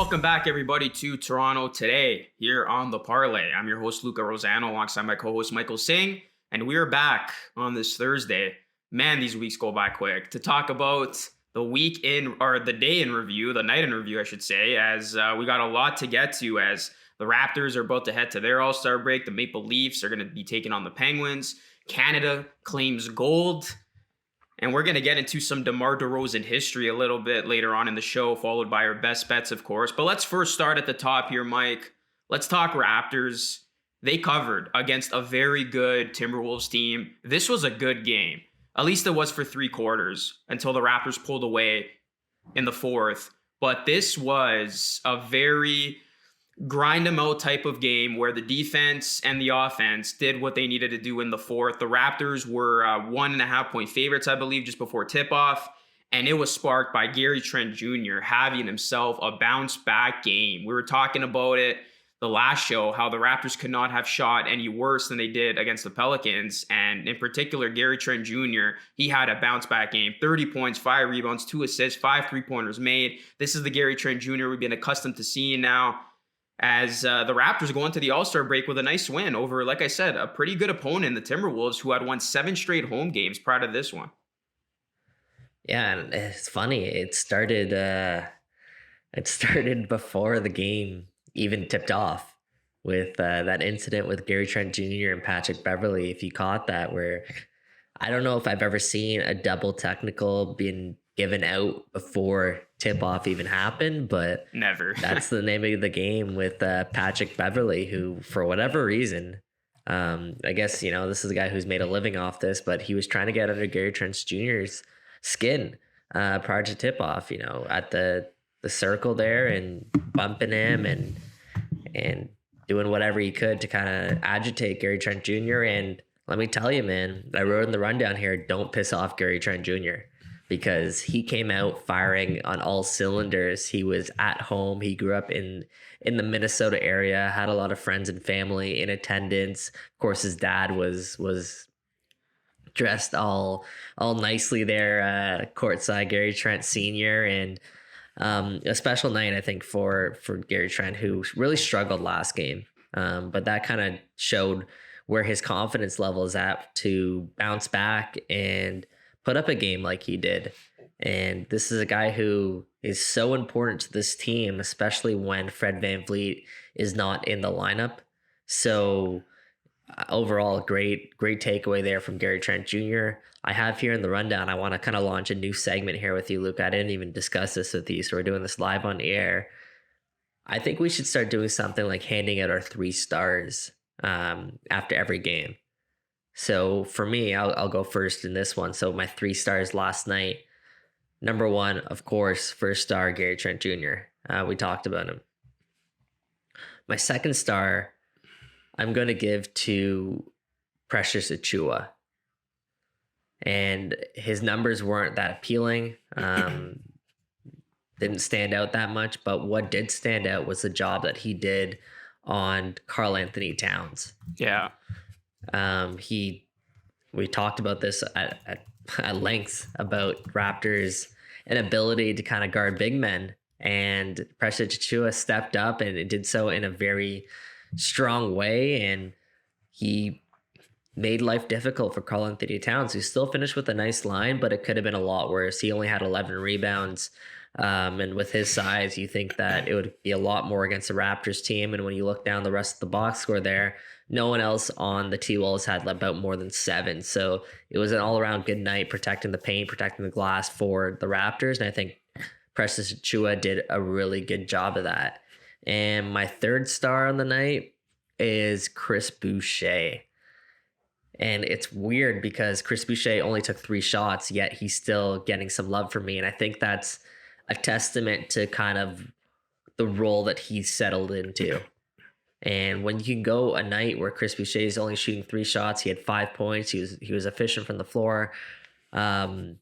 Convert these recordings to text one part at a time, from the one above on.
Welcome back, everybody, to Toronto Today here on The Parlay. I'm your host, Luca Rosano, alongside my co-host, Michael Singh, and we're back on this Thursday. Man, these weeks go by quick. To talk about the day in review, the night in review, I should say, as we got a lot to get to as the Raptors are about to head to their All-Star break. The Maple Leafs are going to be taking on the Penguins. Canada claims gold. And we're going to get into some Demar Derozan history a little bit later on in the show, followed by our best bets, of course. But let's first start at the top here, Mike. Let's talk Raptors. They covered against a very good Timberwolves team. This was a good game. At least it was for 3 quarters until the Raptors pulled away in the fourth. But this was a very grind them out type of game where the defense and the offense did what they needed to do in the fourth. The Raptors were 1.5 point favorites, I believe, just before tip-off. And it was sparked by Gary Trent Jr. having himself a bounce back game. We were talking about it the last show, how the Raptors could not have shot any worse than they did against the Pelicans. And in particular, Gary Trent Jr., he had a bounce back game. 30 points, 5 rebounds, 2 assists, 5 3-pointers made. This is the Gary Trent Jr. we've been accustomed to seeing now, as the Raptors go into the All-Star break with a nice win over, like I said, a pretty good opponent, the Timberwolves, who had won 7 straight home games prior to this one. Yeah, and it's funny. It started before the game even tipped off with that incident with Gary Trent Jr. and Patrick Beverley. If you caught that, where I don't know if I've ever seen a double technical being given out before tip-off even happened, but never. That's the name of the game with Patrick Beverley, who, for whatever reason, I guess, this is a guy who's made a living off this, but he was trying to get under Gary Trent Jr.'s skin prior to tip-off, at the circle there, and bumping him and doing whatever he could to kind of agitate Gary Trent Jr. And let me tell you, man, I wrote in the rundown here, don't piss off Gary Trent Jr., because he came out firing on all cylinders. He was at home. He grew up in the Minnesota area, had a lot of friends and family in attendance. Of course, his dad was dressed all nicely there, courtside, Gary Trent Sr. And a special night, I think, for Gary Trent, who really struggled last game. But that kind of showed where his confidence level is at to bounce back and put up a game like he did. And this is a guy who is so important to this team, especially when Fred VanVleet is not in the lineup. So overall, great takeaway there from Gary Trent Jr. I have here in the rundown, I want to kind of launch a new segment here with you, Luke. I didn't even discuss this with you, so we're doing this live on air. I think we should start doing something like handing out our 3 stars after every game. So for me, I'll go first in this one. So my 3 stars last night. Number 1, of course, first star, Gary Trent Jr. We talked about him. My second star, I'm going to give to Precious Achiuwa. And his numbers weren't that appealing. Didn't stand out that much. But what did stand out was the job that he did on Karl Anthony Towns. Yeah. We talked about this at length about Raptors' inability to kind of guard big men, and Precious Achiuwa stepped up and it did so in a very strong way, and he made life difficult for Karl Anthony Towns, who still finished with a nice line, but it could have been a lot worse. He only had 11 rebounds. And with his size, you think that it would be a lot more against the Raptors team. And when you look down the rest of the box score there, no one else on the T-Wolves had about more than 7. So it was an all-around good night, protecting the paint, protecting the glass for the Raptors. And I think Precious Achiuwa did a really good job of that. And my third star on the night is Chris Boucher. And it's weird because Chris Boucher only took 3 shots, yet he's still getting some love from me. And I think that's a testament to kind of the role that he's settled into. And when you can go a night where Chris Boucher is only shooting 3 shots, he had 5 points, he was efficient from the floor, but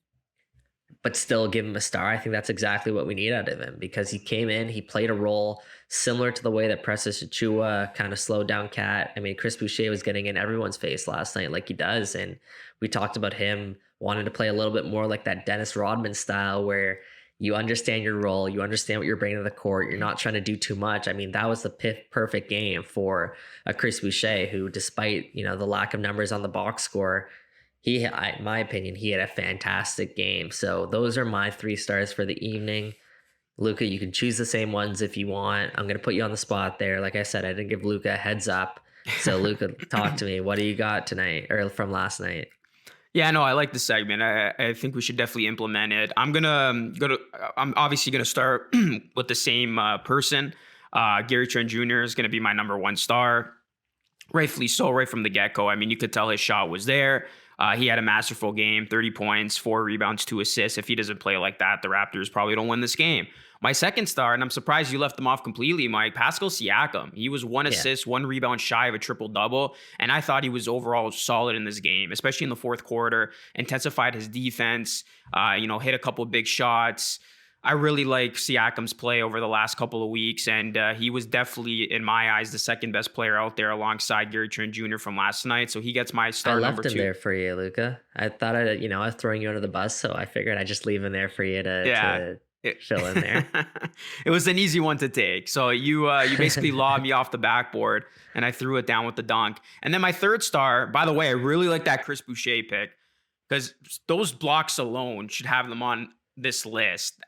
still give him a star. I think that's exactly what we need out of him, because he came in, he played a role similar to the way that Precious Achiuwa kind of slowed down Cat. I mean, Chris Boucher was getting in everyone's face last night like he does, and we talked about him wanting to play a little bit more like that Dennis Rodman style, where You understand your role. You understand what you're bringing to the court. You're not trying to do too much. I mean, that was the perfect game for a Chris Boucher, who, despite, you know, the lack of numbers on the box score, in my opinion, he had a fantastic game. So those are my 3 stars for the evening. Luca, you can choose the same ones if you want. I'm going to put you on the spot there. Like I said, I didn't give Luca a heads up. So Luca, talk to me. What do you got tonight, or from last night? Yeah, no, I like the segment. I think we should definitely implement it. I'm obviously gonna start with the same person. Gary Trent Jr. is gonna be my number 1 star. Rightfully so, right from the get-go. I mean, you could tell his shot was there. He had a masterful game, 30 points, 4 rebounds, 2 assists. If he doesn't play like that, the Raptors probably don't win this game. My second star, and I'm surprised you left him off completely, Mike, Pascal Siakam. He was 1 assist, 1 rebound shy of a triple-double, and I thought he was overall solid in this game, especially in the fourth quarter, intensified his defense, hit a couple of big shots. I really like Siakam's play over the last couple of weeks, and he was definitely, in my eyes, the second best player out there alongside Gary Trent Jr. from last night. So he gets my star number 2. I left him there for you, Luca. I thought I was throwing you under the bus, so I figured I'd just leave him there for you to fill in there. It was an easy one to take. So you basically lobbed me off the backboard, and I threw it down with the dunk. And then my third star, by the way, I really like that Chris Boucher pick, because those blocks alone should have them on this list.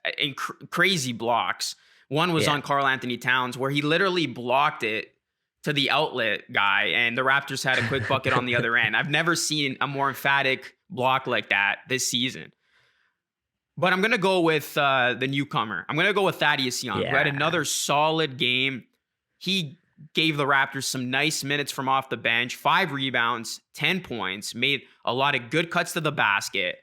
Crazy blocks. One was on Karl Anthony Towns, where he literally blocked it to the outlet guy, and the Raptors had a quick bucket on the other end. I've never seen a more emphatic block like that this season. But I'm going to go with the newcomer. I'm going to go with Thaddeus Young, who had another solid game. He gave the Raptors some nice minutes from off the bench, 5 rebounds, 10 points, made a lot of good cuts to the basket.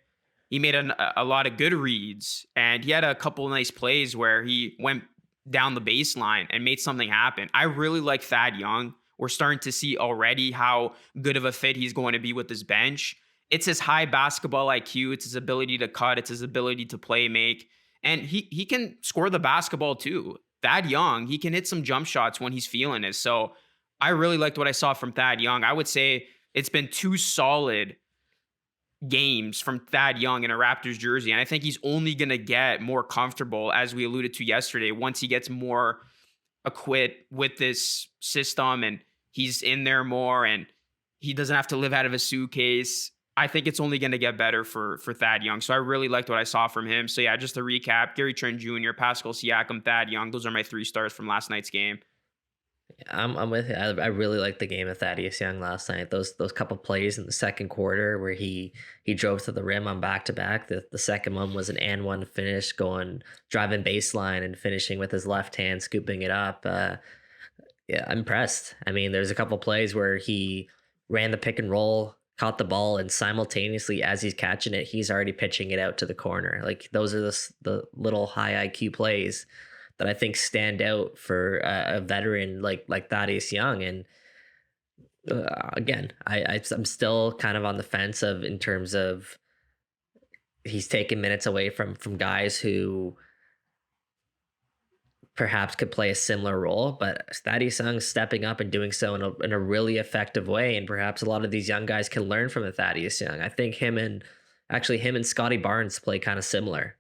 He made a lot of good reads, and he had a couple of nice plays where he went down the baseline and made something happen. I really like Thad Young. We're starting to see already how good of a fit he's going to be with his bench. It's his high basketball IQ. It's his ability to cut. It's his ability to play make. And he can score the basketball too. Thad Young, he can hit some jump shots when he's feeling it. So I really liked what I saw from Thad Young. I would say it's been 2 solid games from Thad Young in a Raptors jersey. And I think he's only going to get more comfortable, as we alluded to yesterday, once he gets more acquainted with this system and he's in there more and he doesn't have to live out of a suitcase. I think it's only going to get better for Thad Young. So I really liked what I saw from him. So yeah, just to recap, Gary Trent Jr., Pascal Siakam, Thad Young. Those are my 3 stars from last night's game. I'm with you. I really liked the game of Thaddeus Young last night. Those couple plays in the second quarter where he drove to the rim on back-to-back. The second one was an and one finish, driving baseline and finishing with his left hand, scooping it up. I'm impressed. I mean, there's a couple plays where he ran the pick and roll, caught the ball, and simultaneously as he's catching it, he's already pitching it out to the corner. Like, those are the little high IQ plays that I think stand out for a veteran like Thaddeus Young. And again, I'm still kind of on the fence in terms of he's taking minutes away from guys who perhaps could play a similar role, but Thaddeus Young stepping up and doing so in a really effective way. And perhaps a lot of these young guys can learn from Thaddeus Young. I think him and Scotty Barnes play kind of similar.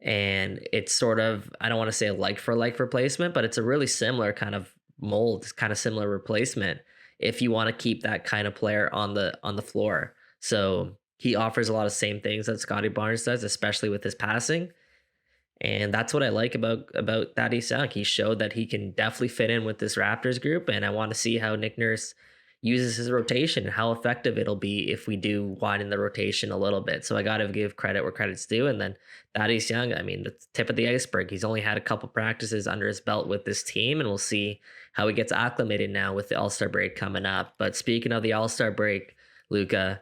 And it's sort of, I don't want to say a like for like replacement, but it's a really similar kind of mold, kind of similar replacement if you want to keep that kind of player on the floor. So he offers a lot of same things that Scotty Barnes does, especially with his passing. And that's what I like about Thaddeus Young. He showed that he can definitely fit in with this Raptors group, and I want to see how Nick Nurse uses his rotation and how effective it'll be if we do widen the rotation a little bit. So I got to give credit where credit's due. And then Thaddeus Young, I mean, the tip of the iceberg. He's only had a couple practices under his belt with this team, and we'll see how he gets acclimated now with the All-Star break coming up. But speaking of the All-Star break, Luca,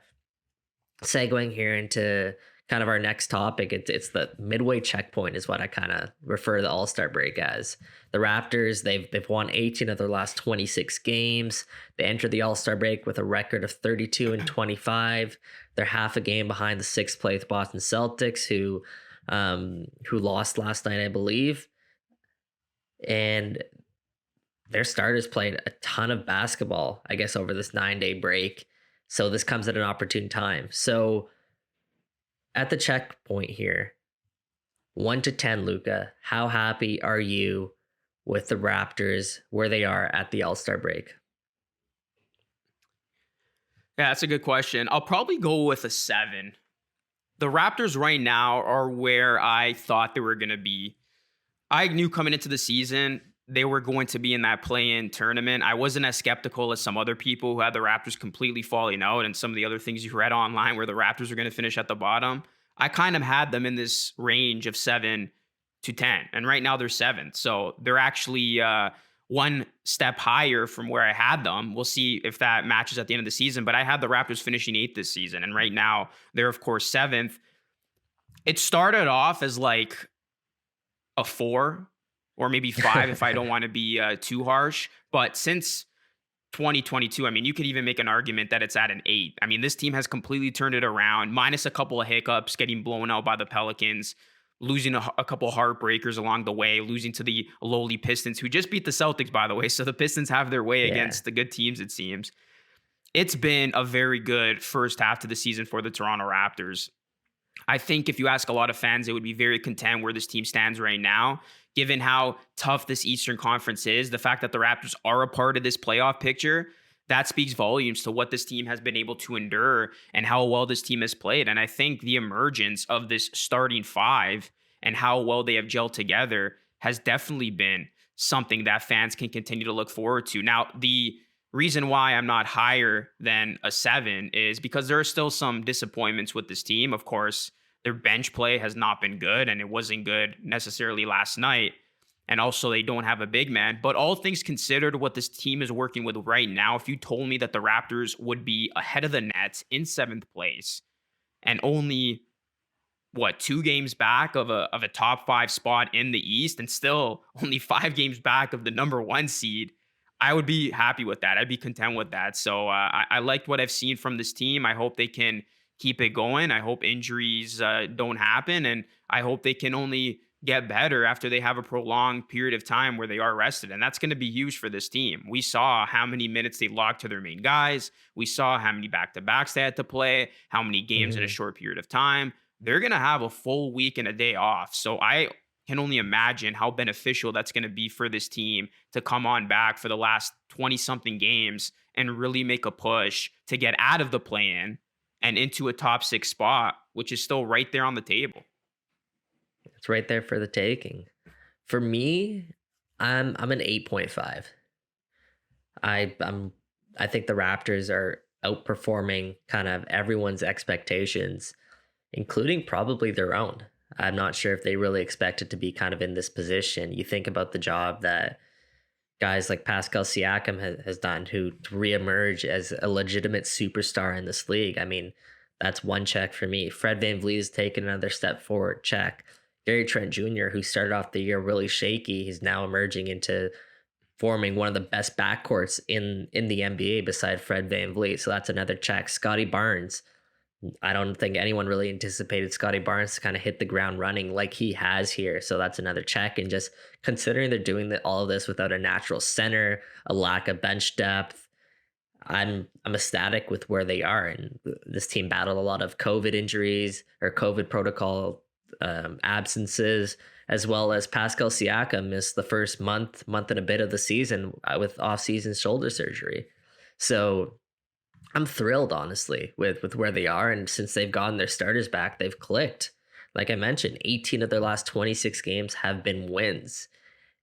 segueing here into kind of our next topic, it's the midway checkpoint is what I kind of refer to the All-Star break as. The Raptors, they've won 18 of their last 26 games. They entered the All-Star break with a record of 32-25. They're half a game behind the 6th place Boston Celtics, who lost last night, I believe. And their starters played a ton of basketball, I guess, over this 9-day break. So this comes at an opportune time. So at the checkpoint here, 1 to 10, Luca, how happy are you with the Raptors where they are at the All-Star break? Yeah, that's a good question. I'll probably go with a 7. The Raptors right now are where I thought they were going to be. I knew coming into the season they were going to be in that play-in tournament. I wasn't as skeptical as some other people who had the Raptors completely falling out and some of the other things you read online where the Raptors were going to finish at the bottom. I kind of had them in this range of 7 to 10, and right now they're 7th. So they're actually one step higher from where I had them. We'll see if that matches at the end of the season, but I had the Raptors finishing 8th this season, and right now they're, of course, 7th. It started off as like a 4 or maybe 5 if I don't want to be too harsh. But since 2022, I mean, you could even make an argument that it's at an 8. I mean, this team has completely turned it around, minus a couple of hiccups, getting blown out by the Pelicans, losing a couple of heartbreakers along the way, losing to the lowly Pistons, who just beat the Celtics, by the way. So the Pistons have their way Yeah. against the good teams, it seems. It's been a very good first half to the season for the Toronto Raptors. I think if you ask a lot of fans, they would be very content where this team stands right now, given how tough this Eastern Conference is. The fact that the Raptors are a part of this playoff picture, that speaks volumes to what this team has been able to endure and how well this team has played. And I think the emergence of this starting 5 and how well they have gelled together has definitely been something that fans can continue to look forward to. Now, the reason why I'm not higher than a 7 is because there are still some disappointments with this team. Of course, their bench play has not been good, and it wasn't good necessarily last night. And also, they don't have a big man. But all things considered, what this team is working with right now, if you told me that the Raptors would be ahead of the Nets in 7th place and only 2 games back of a top 5 spot in the East, and still only 5 games back of the number 1 seed, I would be happy with that. I'd be content with that. So I liked what I've seen from this team. I hope they can keep it going. I hope injuries don't happen, and I hope they can only get better after they have a prolonged period of time where they are rested. And that's going to be huge for this team. We saw how many minutes they logged to their main guys. We saw how many back-to-backs they had to play, how many games in a short period of time. They're going to have a full week and a day off. So I can only imagine how beneficial that's going to be for this team to come on back for the last 20 something games and really make a push to get out of the play-in and into a top 6 spot, which is still right there on the table. It's right there for the taking. For me, I'm an 8.5. I think the Raptors are outperforming kind of everyone's expectations, including probably their own. I'm not sure if they really expected to be kind of in this position. You think about the job that guys like Pascal Siakam has done, who to reemerge as a legitimate superstar in this league. I mean, that's one check for me. Fred VanVleet has taken another step forward, check. Gary Trent Jr., who started off the year really shaky, he's now emerging into forming one of the best backcourts in the NBA beside Fred VanVleet. So that's another check. Scotty Barnes, I don't think anyone really anticipated Scotty Barnes to kind of hit the ground running like he has here. So that's another check. And just considering they're doing all of this without a natural center, a lack of bench depth, I'm ecstatic with where they are. And this team battled a lot of COVID injuries or COVID protocol absences, as well as Pascal Siakam missed the first month and a bit of the season with off-season shoulder surgery. So I'm thrilled, honestly, with where they are. And since they've gotten their starters back, they've clicked. Like I mentioned, 18 of their last 26 games have been wins.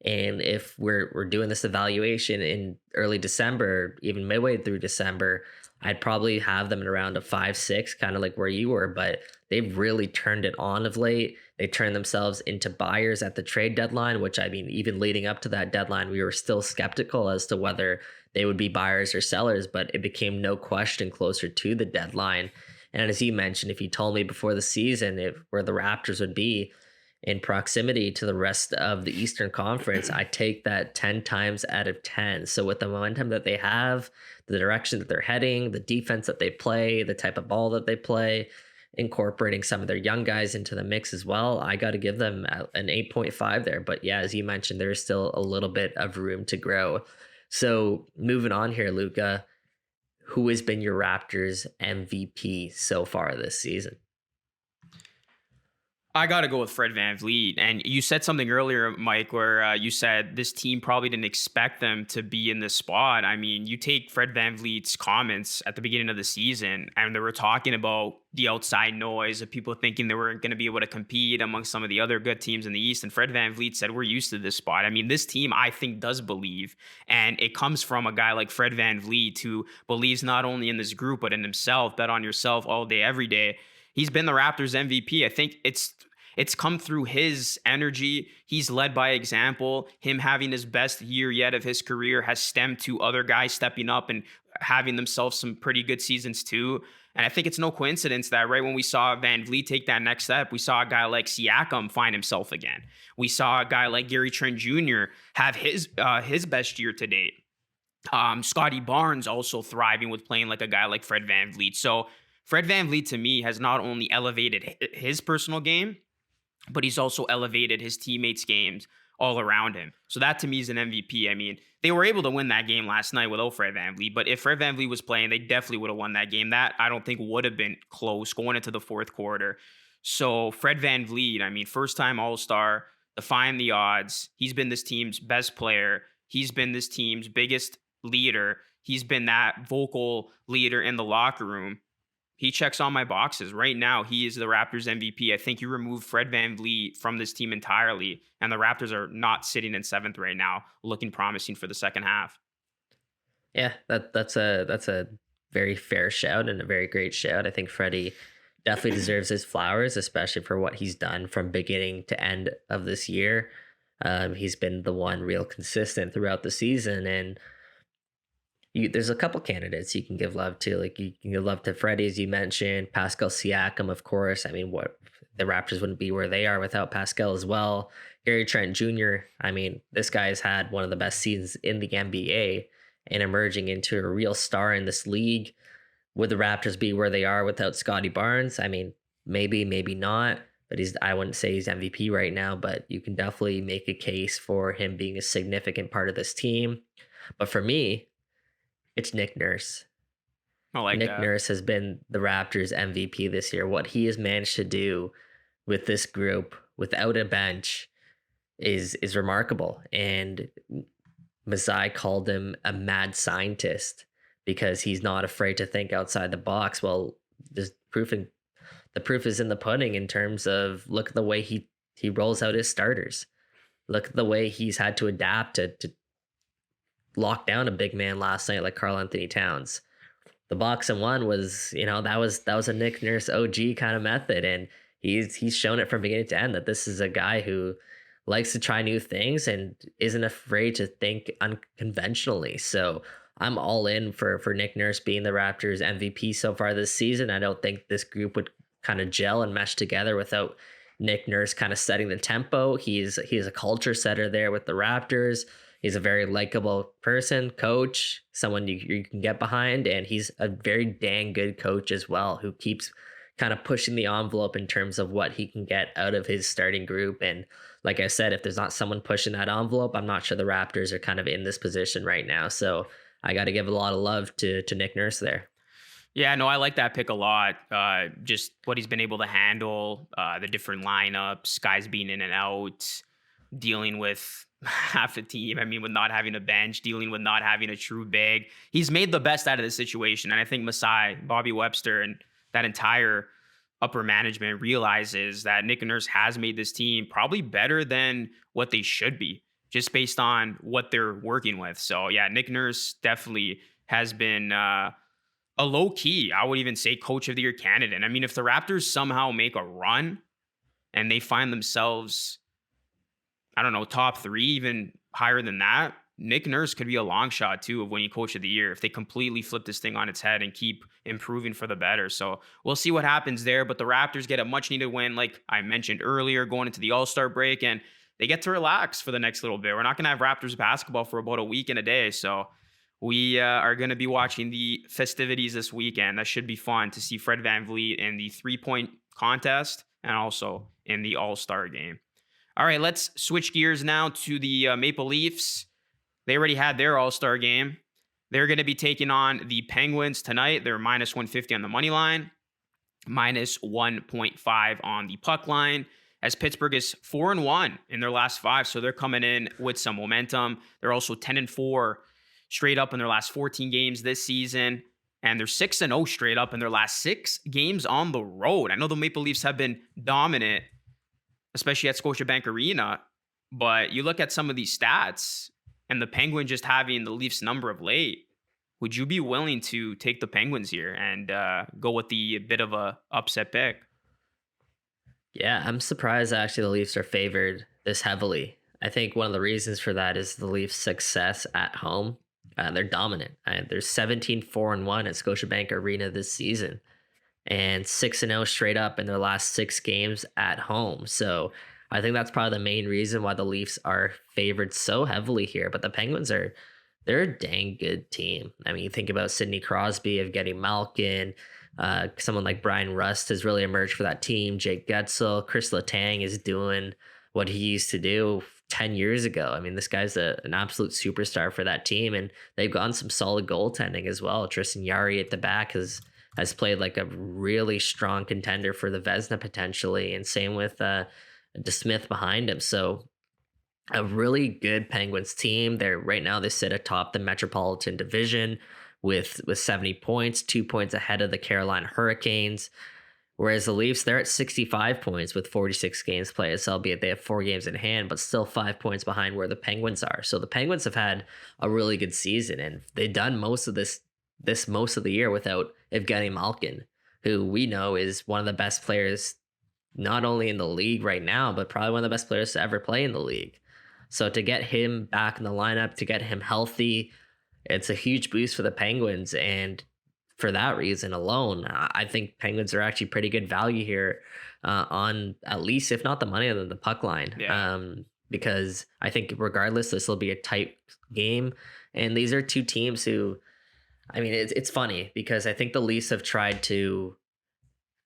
And if we're doing this evaluation in early December, even midway through December, I'd probably have them in around a 5-6, kind of like where you were. But they've really turned it on of late. They turned themselves into buyers at the trade deadline, which, I mean, even leading up to that deadline, we were still skeptical as to whether they would be buyers or sellers, but it became no question closer to the deadline. And as you mentioned, if you told me before the season where the Raptors would be in proximity to the rest of the Eastern Conference, I take that 10 times out of 10. So with the momentum that they have, the direction that they're heading, the defense that they play, the type of ball that they play, incorporating some of their young guys into the mix as well, I got to give them an 8.5 there. But yeah, as you mentioned, there is still a little bit of room to grow. So moving on here, Luca, who has been your Raptors MVP so far this season? I got to go with Fred VanVleet. And you said something earlier, Mike, where you said this team probably didn't expect them to be in this spot. I mean, you take Fred VanVleet's comments at the beginning of the season, and they were talking about the outside noise of people thinking they weren't going to be able to compete amongst some of the other good teams in the East. And Fred VanVleet said, we're used to this spot. I mean, this team, I think, does believe. And it comes from a guy like Fred VanVleet who believes not only in this group, but in himself. Bet on yourself all day, every day. He's been the Raptors MVP. I think it's come through his energy. He's led by example. Him having his best year yet of his career has stemmed to other guys stepping up and having themselves some pretty good seasons too. And I think it's no coincidence that right when we saw Van Vliet take that next step, we saw a guy like Siakam find himself again. We saw a guy like Gary Trent Jr. have his best year to date. Scotty Barnes also thriving with playing like a guy like Fred VanVleet. So Fred VanVleet to me has not only elevated his personal game, but he's also elevated his teammates' games all around him. So that to me is an MVP. I mean, they were able to win that game last night without Fred VanVleet, but if Fred VanVleet was playing, they definitely would have won that game. That I don't think would have been close going into the fourth quarter. So Fred VanVleet, I mean, first-time All-Star, defying the odds. He's been this team's best player. He's been this team's biggest leader. He's been that vocal leader in the locker room. He checks all my boxes. Right now, he is the Raptors MVP. I think you remove Fred VanVleet from this team entirely, and the Raptors are not sitting in seventh right now, looking promising for the second half. Yeah, that's a very fair shout and a very great shout. I think Freddie definitely deserves his flowers, especially for what he's done from beginning to end of this year. He's been the one real consistent throughout the season, and there's a couple candidates you can give love to. Like you can give love to Freddie, as you mentioned, Pascal Siakam, of course. I mean, what the Raptors wouldn't be where they are without Pascal as well. Gary Trent Jr. I mean, this guy's had one of the best seasons in the NBA and emerging into a real star in this league. Would the Raptors be where they are without Scotty Barnes? I mean, maybe not. But I wouldn't say he's MVP right now, but you can definitely make a case for him being a significant part of this team. But for me, it's Nick Nurse. Nick Nurse has been the Raptors MVP this year. What he has managed to do with this group without a bench is remarkable. And Masai called him a mad scientist because he's not afraid to think outside the box. Well, the proof is in the pudding in terms of look at the way he rolls out his starters. Look at the way he's had to adapt to lock down a big man last night like Karl Anthony Towns. The box and one was, that was a Nick Nurse OG kind of method, and he's shown it from beginning to end that this is a guy who likes to try new things and isn't afraid to think unconventionally. So I'm all in for Nick Nurse being the Raptors MVP so far this season. I don't think this group would kind of gel and mesh together without Nick Nurse kind of setting the tempo. He's a culture setter there with the Raptors. He's a very likable person, coach, someone you can get behind, and he's a very dang good coach as well, who keeps kind of pushing the envelope in terms of what he can get out of his starting group. And like I said, if there's not someone pushing that envelope, I'm not sure the Raptors are kind of in this position right now. So I got to give a lot of love to Nick Nurse there. Yeah, no, I like that pick a lot. Just what he's been able to handle, the different lineups, guys being in and out, dealing with half a team. I mean, with not having a bench, dealing with not having a true big. He's made the best out of the situation. And I think Masai, Bobby Webster, and that entire upper management realizes that Nick Nurse has made this team probably better than what they should be, just based on what they're working with. So yeah, Nick Nurse definitely has been a low key, I would even say, coach of the year candidate. I mean, if the Raptors somehow make a run and they find themselves, I don't know, top three, even higher than that, Nick Nurse could be a long shot too of winning coach of the year if they completely flip this thing on its head and keep improving for the better. So we'll see what happens there. But the Raptors get a much needed win, like I mentioned earlier, going into the All-Star break, and they get to relax for the next little bit. We're not going to have Raptors basketball for about a week and a day. So we are going to be watching the festivities this weekend. That should be fun to see Fred VanVleet in the 3-point contest and also in the All-Star game. All right, let's switch gears now to the Maple Leafs. They already had their All-Star game. They're going to be taking on the Penguins tonight. They're minus 150 on the money line, minus 1.5 on the puck line. as Pittsburgh is 4-1 in their last 5. So they're coming in with some momentum. They're also 10-4 straight up in their last 14 games this season. And they're 6-0 straight up in their last 6 games on the road. I know the Maple Leafs have been dominant, especially at Scotiabank Arena. But you look at some of these stats and the Penguins just having the Leafs number of late. Would you be willing to take the Penguins here and go with the bit of a upset pick? Yeah, I'm surprised actually the Leafs are favored this heavily. I think one of the reasons for that is the Leafs' success at home. They're dominant. They're 17-4-1 at Scotiabank Arena this season and 6-0 straight up in their last 6 games at home. So I think that's probably the main reason why the Leafs are favored so heavily here. But the Penguins they're a dang good team. I mean, you think about Sidney Crosby, Evgeny Malkin, someone like Brian Rust has really emerged for that team. Jake Gutzel, Chris Letang is doing what he used to do 10 years ago. I mean, this guy's an absolute superstar for that team, and they've gotten some solid goaltending as well. Tristan Jarry at the back has played like a really strong contender for the Vezina potentially, and same with DeSmith behind him. So a really good Penguins team. Right now they sit atop the Metropolitan Division with 70 points, 2 points ahead of the Carolina Hurricanes. Whereas the Leafs, they're at 65 points with 46 games played, so albeit they have 4 games in hand, but still 5 points behind where the Penguins are. So the Penguins have had a really good season, and they've done most of this most of the year without Evgeny Malkin, who we know is one of the best players, not only in the league right now, but probably one of the best players to ever play in the league. So to get him back in the lineup, to get him healthy, it's a huge boost for the Penguins. And for that reason alone, I think Penguins are actually pretty good value here on at least, if not the money, than the puck line. Yeah. Because I think regardless, this will be a tight game. And these are two teams who, I mean, it's funny because I think the Leafs have tried to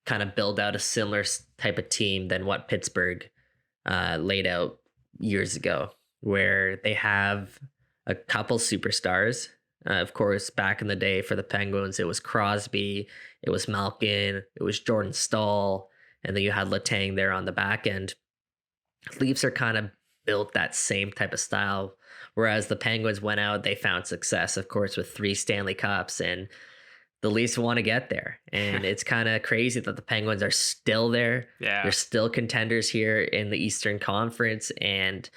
kind of build out a similar type of team than what Pittsburgh laid out years ago, where they have a couple superstars. Of course, back in the day for the Penguins, it was Crosby, it was Malkin, it was Jordan Staal, and then you had Letang there on the back end. Leafs are kind of built that same type of style, whereas the Penguins went out, they found success, of course, with 3 Stanley Cups, and the Leafs want to get there. And it's kind of crazy that the Penguins are still there. Yeah. They're still contenders here in the Eastern Conference, and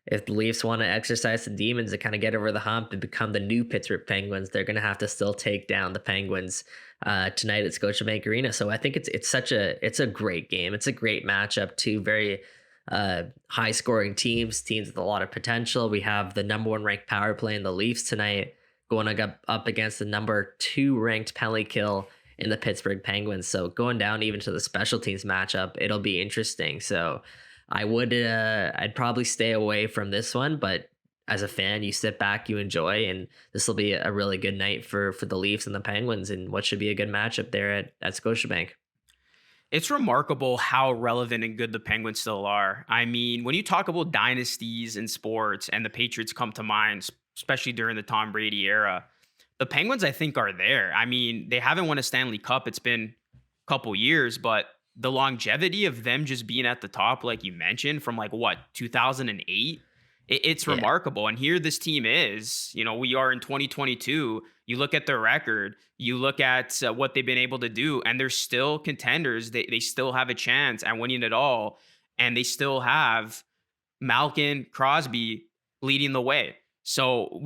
if the Leafs want to exercise the demons and kind of get over the hump and become the new Pittsburgh Penguins, they're going to have to still take down the Penguins tonight at Scotiabank Arena. So I think it's a great game. It's a great matchup. 2 very high scoring teams with a lot of potential. We have the number 1 ranked power play in the Leafs tonight going up against the number 2 ranked penalty kill in the Pittsburgh Penguins. So going down even to the special teams matchup, it'll be interesting. So I'd probably stay away from this one, but as a fan, you sit back, you enjoy, and this will be a really good night for the Leafs and the Penguins, and what should be a good matchup there at Scotiabank. It's remarkable how relevant and good the Penguins still are. I mean, when you talk about dynasties in sports, and the Patriots come to mind, especially during the Tom Brady era, the Penguins, I think, are there. I mean, they haven't won a Stanley Cup. It's been a couple years, but the longevity of them just being at the top, like you mentioned, from 2008, it's remarkable. And here this team is, we are in 2022. You look at their record, you look at what they've been able to do, and they're still contenders. They still have a chance at winning it all. And they still have Malkin, Crosby leading the way. So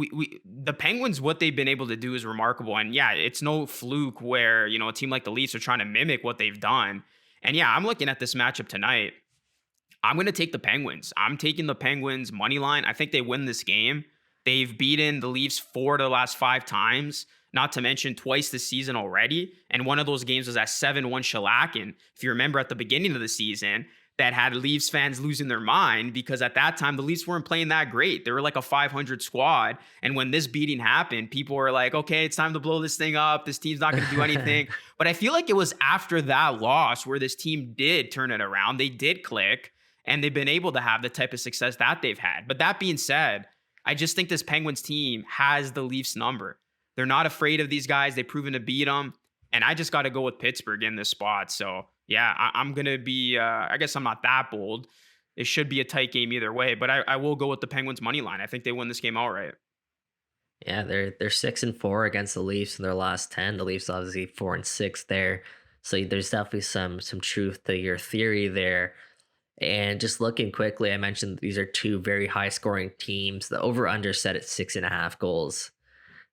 the Penguins, what they've been able to do is remarkable. And yeah, it's no fluke where, a team like the Leafs are trying to mimic what they've done. And yeah, I'm looking at this matchup tonight. I'm going to take the Penguins. I'm taking the Penguins money line. I think they win this game. They've beaten the Leafs 4 of the last 5 times, not to mention twice this season already. And one of those games was that 7-1 shellacking. If you remember at the beginning of the season, that had Leafs fans losing their mind because at that time, the Leafs weren't playing that great. They were like a 500 squad. And when this beating happened, people were like, okay, it's time to blow this thing up. This team's not going to do anything. But I feel like it was after that loss where this team did turn it around. They did click, and they've been able to have the type of success that they've had. But that being said, I just think this Penguins team has the Leafs number. They're not afraid of these guys. They've proven to beat them. And I just got to go with Pittsburgh in this spot. So yeah, I'm gonna be. I guess I'm not that bold. It should be a tight game either way, but I will go with the Penguins money line. I think they win this game outright. Yeah, they're 6-4 against the Leafs in their last 10. The Leafs obviously 4-6 there. So there's definitely some truth to your theory there. And just looking quickly, I mentioned these are two very high scoring teams. The over under set at 6.5 goals.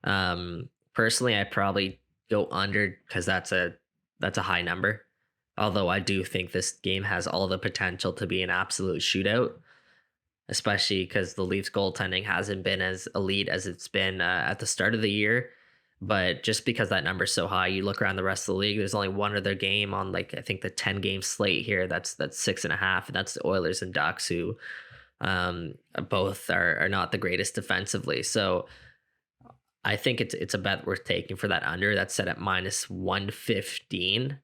Personally, I'd probably go under because that's a high number. Although I do think this game has all the potential to be an absolute shootout, especially because the Leafs goaltending hasn't been as elite as it's been at the start of the year. But just because that number's so high, you look around the rest of the league, there's only one other game on like I think the 10 game slate here that's 6.5, and that's the Oilers and Ducks, who both are not the greatest defensively. So I think it's a bet worth taking for that under. That's set at -115.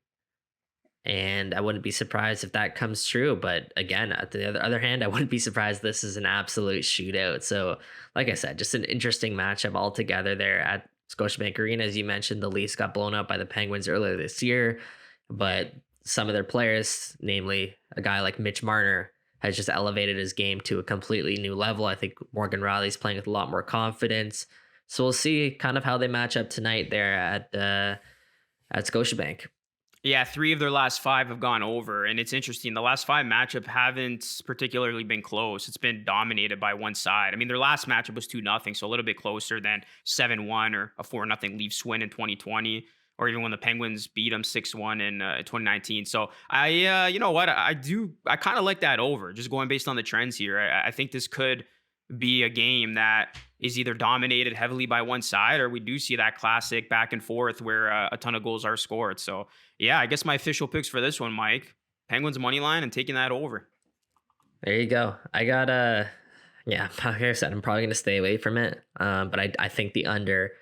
And I wouldn't be surprised if that comes true. But again, at the other hand, I wouldn't be surprised this is an absolute shootout. So, like I said, just an interesting matchup altogether there at Scotiabank Arena. As you mentioned, the Leafs got blown up by the Penguins earlier this year, but some of their players, namely a guy like Mitch Marner, has just elevated his game to a completely new level. I think Morgan Riley's playing with a lot more confidence. So we'll see kind of how they match up tonight there at Scotiabank. Yeah, 3 of their last 5 have gone over, and it's interesting. The last 5 matchup haven't particularly been close. It's been dominated by one side. I mean, their last matchup was 2-0, so a little bit closer than 7-1 or a 4-0 Leafs win in 2020, or even when the Penguins beat them 6-1 in 2019. So you know what? I kind of like that over, just going based on the trends here. I think this could be a game that is either dominated heavily by one side, or we do see that classic back and forth where a ton of goals are scored. So yeah, I guess my official picks for this one, Mike: Penguins money line and taking that over. There you go. I got yeah, like I said, I'm probably gonna stay away from it. But I think the under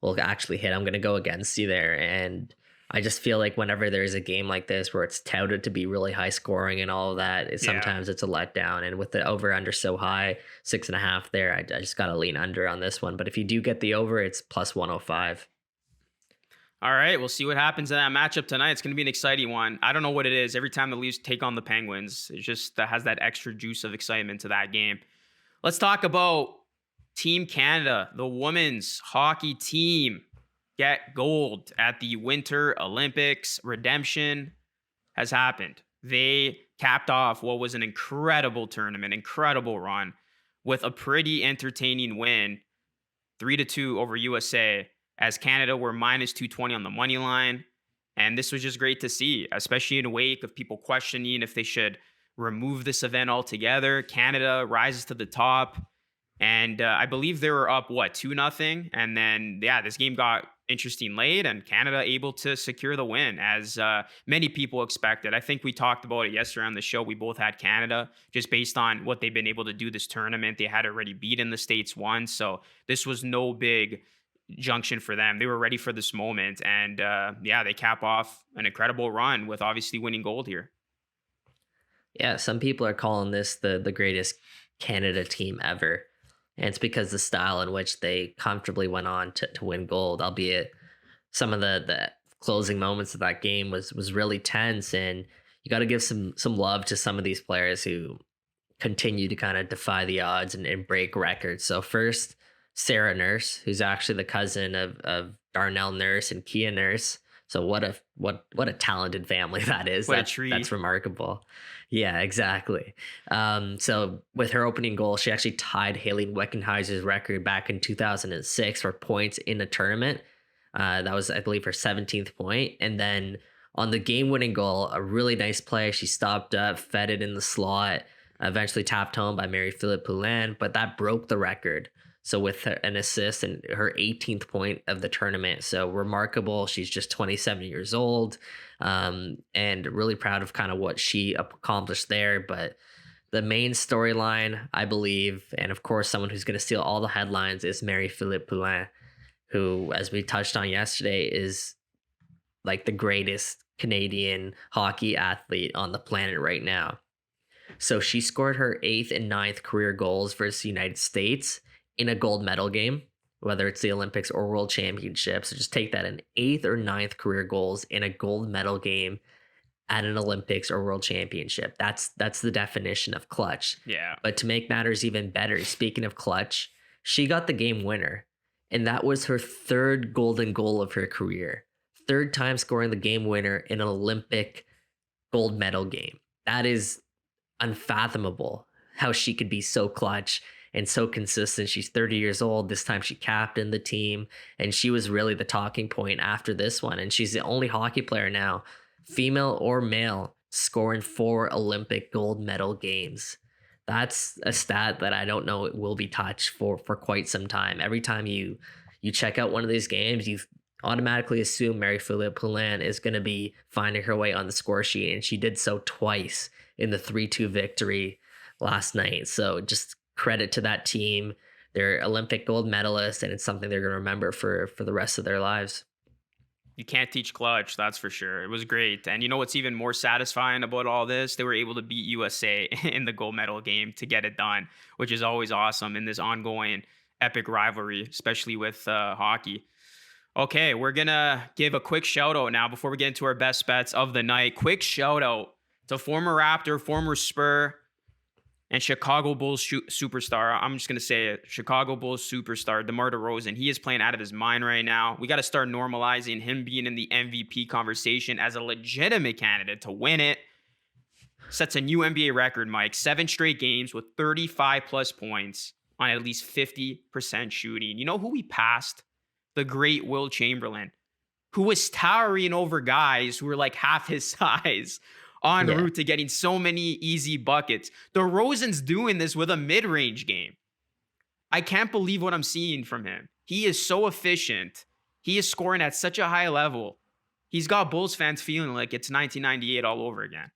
will actually hit. I'm gonna go against you there. And I just feel like whenever there's a game like this where it's touted to be really high scoring and all of that, Yeah. sometimes it's a letdown. And with the over under so high, 6.5 there, I just gotta lean under on this one. But if you do get the over, it's plus 105. All right, we'll see what happens in that matchup tonight. It's going to be an exciting one. I don't know what it is. Every time the Leafs take on the Penguins, it just has that extra juice of excitement to that game. Let's talk about Team Canada, the women's hockey team. Get gold at the Winter Olympics. Redemption has happened. They capped off what was an incredible tournament, incredible run with a pretty entertaining win, 3-2 over USA, as Canada were -220 on the money line. And this was just great to see, especially in a wake of people questioning if they should remove this event altogether. Canada rises to the top. And I believe they were up, what, 2-0? And then, yeah, this game got interesting late, and Canada able to secure the win, as many people expected. I think we talked about it yesterday on the show. We both had Canada just based on what they've been able to do this tournament. They had already beaten the States once, so this was no big junction for them. They were ready for this moment. And yeah, they cap off an incredible run with obviously winning gold here. Yeah, some people are calling this the greatest Canada team ever. And it's because the style in which they comfortably went on to win gold, albeit some of the closing moments of that game was really tense. And you got to give some love to some of these players who continue to kind of defy the odds and break records. So first, Sarah Nurse, who's actually the cousin of Darnell Nurse and Kia Nurse. So what a talented family that is. What a treat. That's remarkable. Yeah, exactly. So with her opening goal, she actually tied Haley Weckenheiser's record back in 2006 for points in a tournament. That was, I believe, her 17th point. And then on the game-winning goal, a really nice play. She stopped up, fed it in the slot, eventually tapped home by Mary-Philippe Poulin, but that broke the record. So with an assist and her 18th point of the tournament. So remarkable. She's just 27 years old, and really proud of kind of what she accomplished there. But the main storyline, I believe, and of course, someone who's going to steal all the headlines is Mary-Philippe Poulin, who, as we touched on yesterday, is like the greatest Canadian hockey athlete on the planet right now. So she scored her 8th and 9th career goals versus the United States in a gold medal game, whether it's the Olympics or World Championships. So just take that, an 8th or 9th career goals in a gold medal game at an Olympics or World Championship. That's the definition of clutch. Yeah. But to make matters even better, speaking of clutch, she got the game winner, and that was her third golden goal of her career. Third time scoring the game winner in an Olympic gold medal game. That is unfathomable how she could be so clutch and so consistent. She's 30 years old. This time she captained the team, and she was really the talking point after this one. And she's the only hockey player now, female or male, scoring 4 Olympic gold medal games. That's a stat that I don't know it will be touched for quite some time. Every time you check out one of these games, you automatically assume Marie-Philippe Poulin is going to be finding her way on the score sheet, and she did so twice in the 3-2 victory last night. So just credit to that team. They're Olympic gold medalists, and it's something they're going to remember for the rest of their lives. You can't teach clutch, that's for sure. It was great. And you know what's even more satisfying about all this? They were able to beat USA in the gold medal game to get it done, which is always awesome in this ongoing epic rivalry, especially with hockey. Okay, we're going to give a quick shout out now before we get into our best bets of the night. Quick shout out to former Raptor, former Spur, and Chicago Bulls superstar. I'm just going to say it. Chicago Bulls superstar, Demar Derozan. He is playing out of his mind right now. We got to start normalizing him being in the MVP conversation as a legitimate candidate to win it. Sets a new NBA record, Mike. 7 straight games with 35 plus points on at least 50% shooting. You know who he passed? The great Will Chamberlain, who was towering over guys who were like half his size en route to getting so many easy buckets. DeRozan's doing this with a mid-range game. I can't believe what I'm seeing from him. He is so efficient. He is scoring at such a high level. He's got Bulls fans feeling like it's 1998 all over again.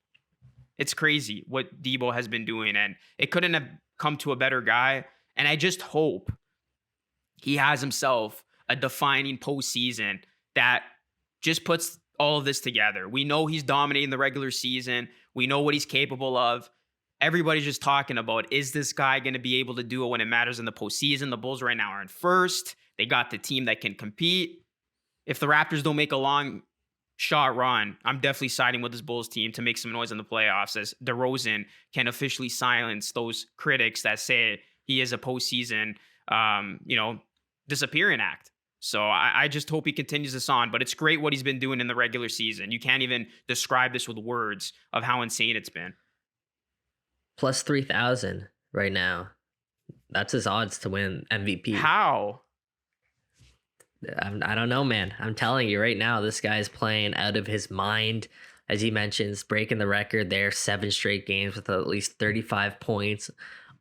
It's crazy what Debo has been doing, and it couldn't have come to a better guy. And I just hope he has himself a defining postseason that just puts all of this together. We know he's dominating the regular season. We know what he's capable of. Everybody's just talking about, is this guy going to be able to do it when it matters in the postseason? The Bulls right now are in first. They got the team that can compete. If the Raptors don't make a long shot run, I'm definitely siding with this Bulls team to make some noise in the playoffs, as DeRozan can officially silence those critics that say he is a postseason, disappearing act. So I just hope he continues this on. But it's great what he's been doing in the regular season. You can't even describe this with words of how insane it's been. Plus 3,000 right now. That's his odds to win MVP. How? I don't know, man. I'm telling you right now, this guy's playing out of his mind. As he mentions, breaking the record there, 7 straight games with at least 35 points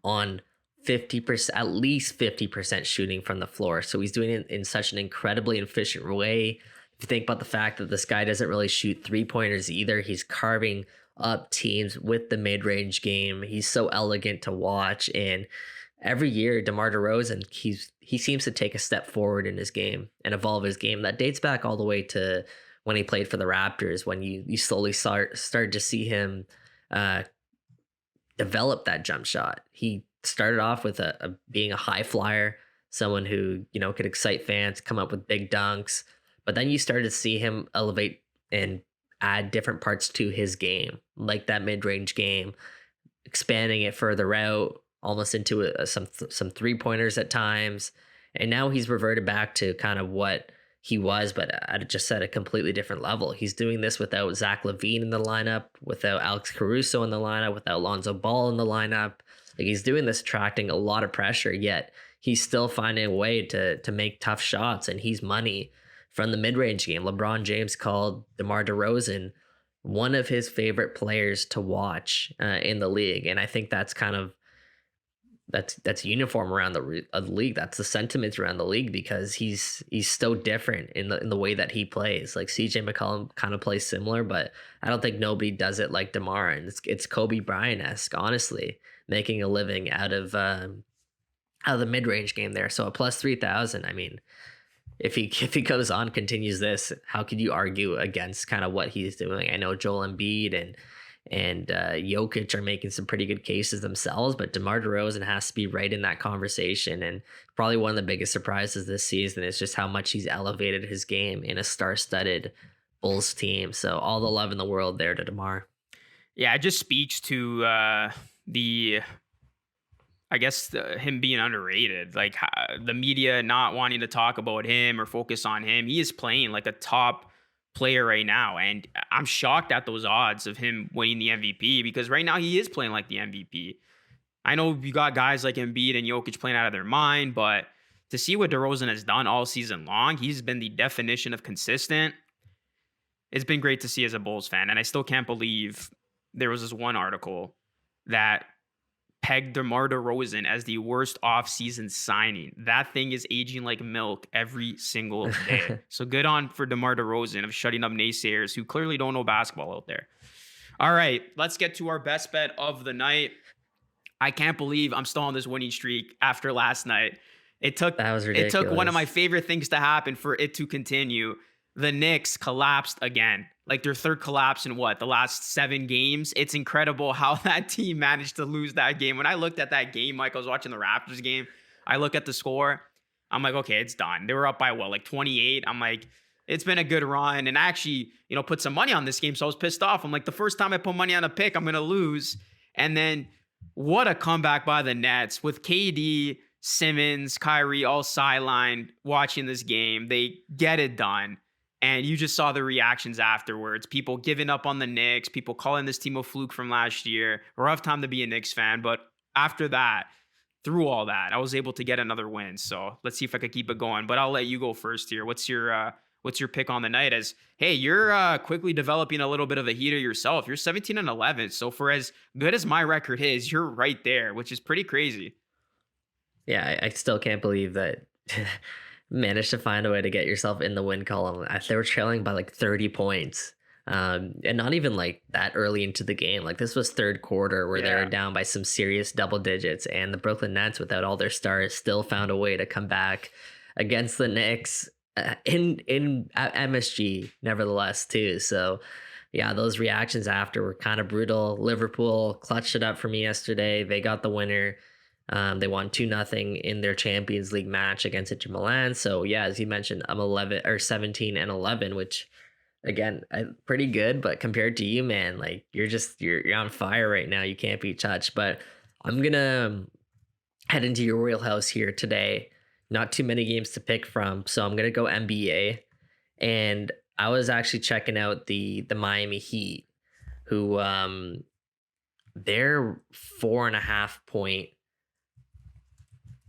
on 50%, at least 50% shooting from the floor. So he's doing it in such an incredibly efficient way. If you think about the fact that this guy doesn't really shoot 3-pointers either, he's carving up teams with the mid-range game. He's so elegant to watch. And every year, DeMar DeRozan, he seems to take a step forward in his game and evolve his game. That dates back all the way to when he played for the Raptors, when you slowly start to see him develop that jump shot. He started off with being a high flyer, someone who, could excite fans, come up with big dunks. But then you started to see him elevate and add different parts to his game, like that mid-range game, expanding it further out, almost into some 3-pointers at times. And now he's reverted back to kind of what he was, but at just at a completely different level. He's doing this without Zach LaVine in the lineup, without Alex Caruso in the lineup, without Lonzo Ball in the lineup. Like, he's doing this attracting a lot of pressure, yet he's still finding a way to make tough shots, and he's money from the mid-range game. LeBron James called DeMar DeRozan one of his favorite players to watch in the league, and I think that's kind of that's uniform around the league. That's the sentiments around the league, because he's so different in the way that he plays. Like, CJ McCollum kind of plays similar, but I don't think nobody does it like DeMar. And it's Kobe Bryant-esque, honestly, making a living out of the mid-range game there. So a plus 3,000. I mean, if he goes on, continues this, how could you argue against kind of what he's doing? I know Joel Embiid and Jokic are making some pretty good cases themselves, but DeMar DeRozan has to be right in that conversation. And probably one of the biggest surprises this season is just how much he's elevated his game in a star-studded Bulls team. So all the love in the world there to DeMar. Yeah, it just speaks to the I guess him being underrated, like the media not wanting to talk about him or focus on him. He is playing like a top player right now, and I'm shocked at those odds of him winning the MVP because right now he is playing like the MVP. I know you got guys like Embiid and Jokic playing out of their mind, but to see what DeRozan has done all season long, he's been the definition of consistent. It's been great to see as a Bulls fan, and I still can't believe there was this one article that pegged DeMar DeRozan as the worst offseason signing. That thing is aging like milk every single day. So good on for DeMar DeRozan of shutting up naysayers who clearly don't know basketball out there. All right, let's get to our best bet of the night. I can't believe I'm still on this winning streak after last night. That was ridiculous. It took one of my favorite things to happen for it to continue. The Knicks collapsed again. Like their third collapse in the last 7 games. It's incredible how that team managed to lose that game. When I looked at that game, Mike, I was watching the Raptors game. I look at the score. I'm like, okay, it's done. They were up by 28. I'm like, it's been a good run. And I actually, put some money on this game. So I was pissed off. I'm like, the first time I put money on a pick, I'm going to lose. And then what a comeback by the Nets with KD, Simmons, Kyrie all sidelined watching this game. They get it done. And you just saw the reactions afterwards. People giving up on the Knicks, people calling this team a fluke from last year. Rough time to be a Knicks fan. But after that, through all that, I was able to get another win. So let's see if I could keep it going. But I'll let you go first here. What's your pick on the night? As hey, you're quickly developing a little bit of a heater yourself. You're 17-11. So for as good as my record is, you're right there, which is pretty crazy. Yeah, I still can't believe that managed to find a way to get yourself in the win column. They were trailing by like 30 points. And not even like that early into the game. Like this was third quarter where they were down by some serious double digits, and the Brooklyn Nets, without all their stars, still found a way to come back against the Knicks in at MSG nevertheless too. So yeah, those reactions after were kind of brutal. Liverpool clutched it up for me yesterday. They got the winner. They won 2-0 in their Champions League match against Inter Milan. So yeah, as you mentioned, I'm 17-11, which again, pretty good. But compared to you, man, like you're on fire right now. You can't be touched. But I'm gonna head into your wheelhouse here today. Not too many games to pick from, so I'm gonna go NBA. And I was actually checking out the Miami Heat, who they're 4.5 point.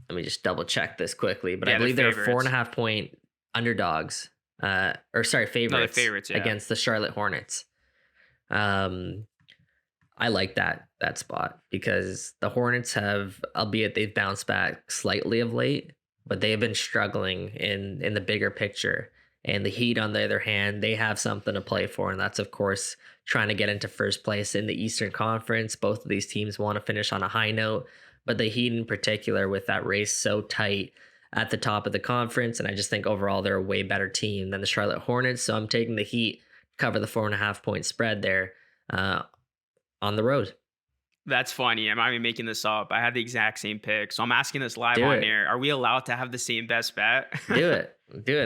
Let me just double check this quickly, but I believe they're 4.5 point underdogs. Favorites against the Charlotte Hornets. I like that spot because the Hornets have, albeit they've bounced back slightly of late, but they have been struggling in the bigger picture. And the Heat, on the other hand, they have something to play for, and that's of course trying to get into first place in the Eastern Conference. Both of these teams want to finish on a high note, but the Heat in particular, with that race so tight at the top of the conference, and I just think overall they're a way better team than the Charlotte Hornets. So I'm taking the Heat, cover the 4.5 point spread there on the road. That's funny. I'm not even making this up. I had the exact same pick. So I'm asking this live on air. Are we allowed to have the same best bet? Do it.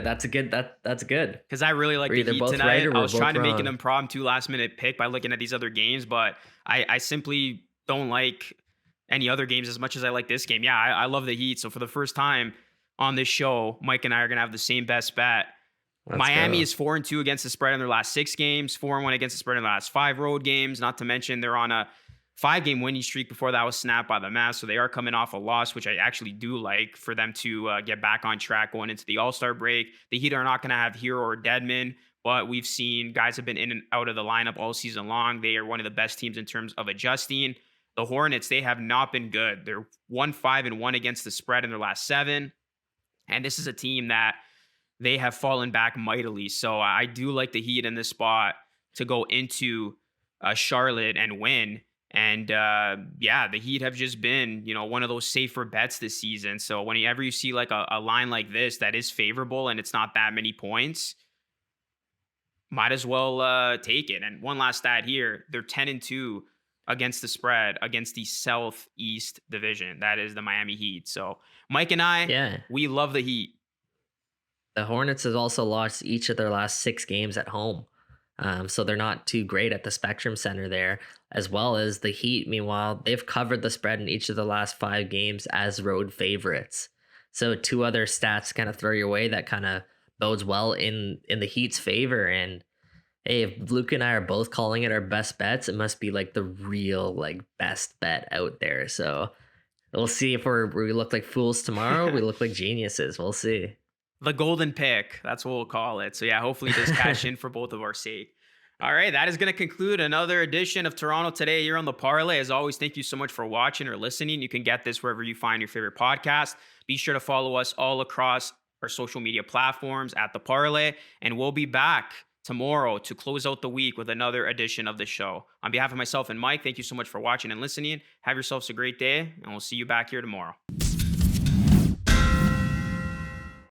That's good. That's good. Because I really like the Heat tonight. I was trying to make an impromptu last minute pick by looking at these other games, but I simply don't like any other games as much as I like this game. Yeah, I love the Heat. So for the first time on this show, Mike and I are going to have the same best bet. Miami is 4-2 against the spread in their last 6 games, 4-1 against the spread in the last 5 road games. Not to mention they're on a 5-game winning streak before that was snapped by the Mavs. So they are coming off a loss, which I actually do like for them to get back on track going into the All-Star break. The Heat are not going to have Hero or Deadman, but we've seen guys have been in and out of the lineup all season long. They are one of the best teams in terms of adjusting. The Hornets, they have not been good. They're 1-5-1 against the spread in their last 7. And this is a team that they have fallen back mightily. So I do like the Heat in this spot to go into Charlotte and win. And the Heat have just been, one of those safer bets this season. So whenever you see like a line like this that is favorable and it's not that many points, might as well take it. And one last stat here, they're 10-2 against the spread against the Southeast Division. That is the Miami Heat. So Mike and I, we love the Heat. The Hornets have also lost each of their last 6 games at home. So they're not too great at the Spectrum Center there, as well as the Heat. Meanwhile, they've covered the spread in each of the last 5 games as road favorites. So two other stats kind of throw your way that kind of bodes well in the Heat's favor. And hey, if Luke and I are both calling it our best bets, it must be like the real like best bet out there. So we'll see if we look like fools tomorrow. We look like geniuses. We'll see. The golden pick. That's what we'll call it. So yeah, hopefully this cash in for both of our sake. All right, that is going to conclude another edition of Toronto Today here on the Parlay. As always, thank you so much for watching or listening. You can get this wherever you find your favorite podcast. Be sure to follow us all across our social media platforms at the Parlay, and we'll be back tomorrow to close out the week with another edition of the show. On behalf of myself and Mike, thank you so much for watching and listening. Have yourselves a great day, and we'll see you back here tomorrow.